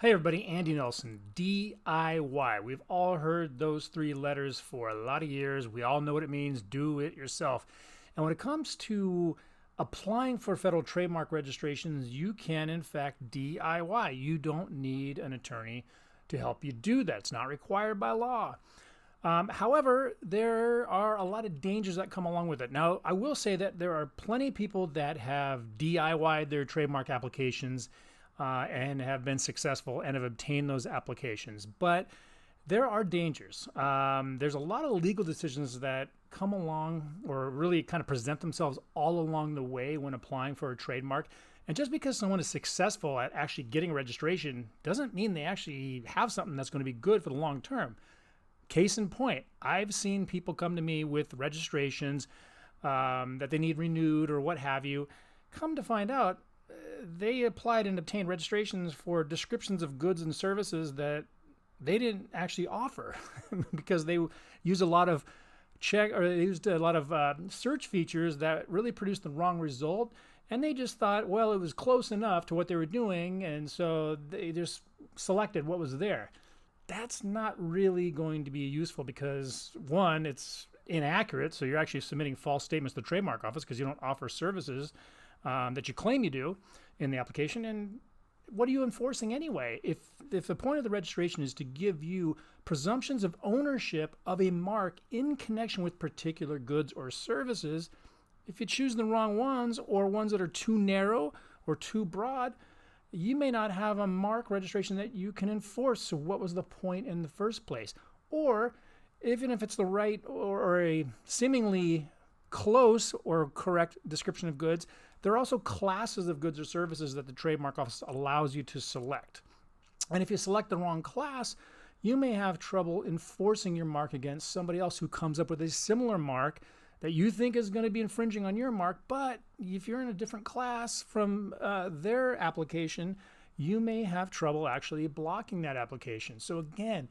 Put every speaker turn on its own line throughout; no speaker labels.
Hey everybody, Andy Nelson, DIY. We've all heard those three letters for a lot of years. We all know what it means, do it yourself. And when it comes to applying for federal trademark registrations, you can in fact DIY. You don't need an attorney to help you do that. It's not required by law. However, there are a lot of dangers that come along with it. Now, I will say that there are plenty of people that have DIY'd their trademark applications and have been successful and have obtained those applications. But there are dangers. There's a lot of legal decisions that come along or really kind of present themselves all along the way when applying for a trademark. And just because someone is successful at actually getting a registration doesn't mean they actually have something that's going to be good for the long term. Case in point, I've seen people come to me with registrations that they need renewed or what have you. Come to find out, they applied and obtained registrations for descriptions of goods and services that they didn't actually offer because they used a lot of search features that really produced the wrong result. And they just thought, well, it was close enough to what they were doing, and so they just selected what was there. That's not really going to be useful because, one, it's inaccurate. So you're actually submitting false statements to the trademark office because you don't offer services that you claim you do in the application. And what are you enforcing anyway? If the point of the registration is to give you presumptions of ownership of a mark in connection with particular goods or services, if you choose the wrong ones or ones that are too narrow or too broad, you may not have a mark registration that you can enforce. So what was the point in the first place? Or even if it's the right or a seemingly close or correct description of goods, there are also classes of goods or services that the trademark office allows you to select. And if you select the wrong class, you may have trouble enforcing your mark against somebody else who comes up with a similar mark that you think is going to be infringing on your mark. But if you're in a different class from their application, you may have trouble actually blocking that application. So again,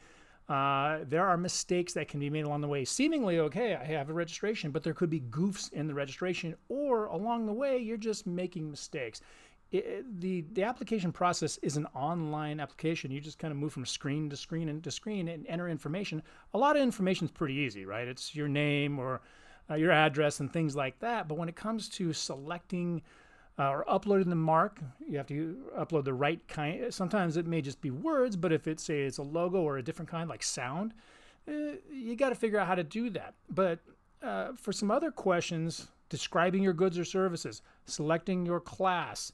there are mistakes that can be made along the way. Seemingly, okay, I have a registration, but there could be goofs in the registration, or along the way, you're just making mistakes. The application process is an online application. You just kind of move from screen to screen and to screen and enter information. A lot of information is pretty easy, right? It's your name or your address and things like that. But when it comes to selecting or uploading the mark, you have to upload the right kind. Sometimes it may just be words, but if it's a logo or a different kind like sound, you got to figure out how to do that. But for some other questions, describing your goods or services, selecting your class,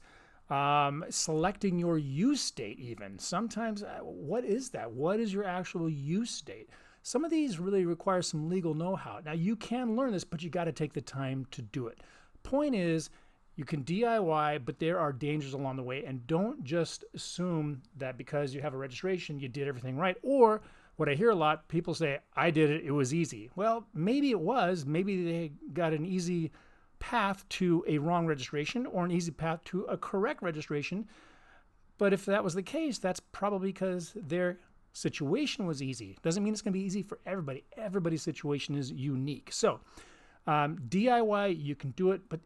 selecting your use date even. Sometimes, what is that? What is your actual use date? Some of these really require some legal know-how. Now, you can learn this, but you got to take the time to do it. Point is, you can DIY, but there are dangers along the way. And don't just assume that because you have a registration, you did everything right. Or what I hear a lot, people say, I did it, it was easy. Well, maybe it was. Maybe they got an easy path to a wrong registration or an easy path to a correct registration. But if that was the case, that's probably because their situation was easy. Doesn't mean it's going to be easy for everybody. Everybody's situation is unique. So DIY, you can do it, but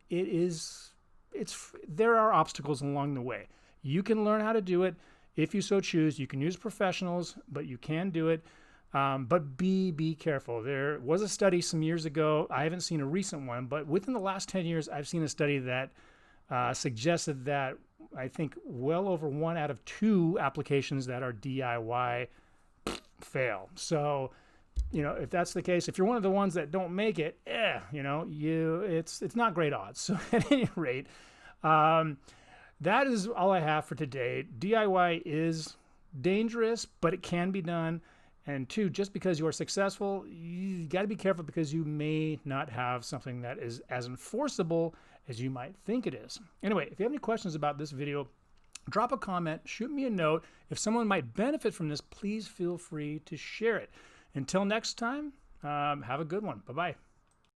there are obstacles along the way. You can learn how to do it if you so choose. You can use professionals, but you can do it. But be careful. There was a study some years ago. I haven't seen a recent one, but within the last 10 years, I've seen a study that suggested that I think well over 1 out of 2 applications that are DIY fail. So, if that's the case, if you're one of the ones that don't make it, it's not great odds. So at any rate, that is all I have for today. DIY is dangerous, but it can be done. And 2, just because you are successful, you got to be careful because you may not have something that is as enforceable as you might think it is. Anyway, if you have any questions about this video, drop a comment, shoot me a note. If someone might benefit from this, please feel free to share it. Until next time, have a good one. Bye-bye.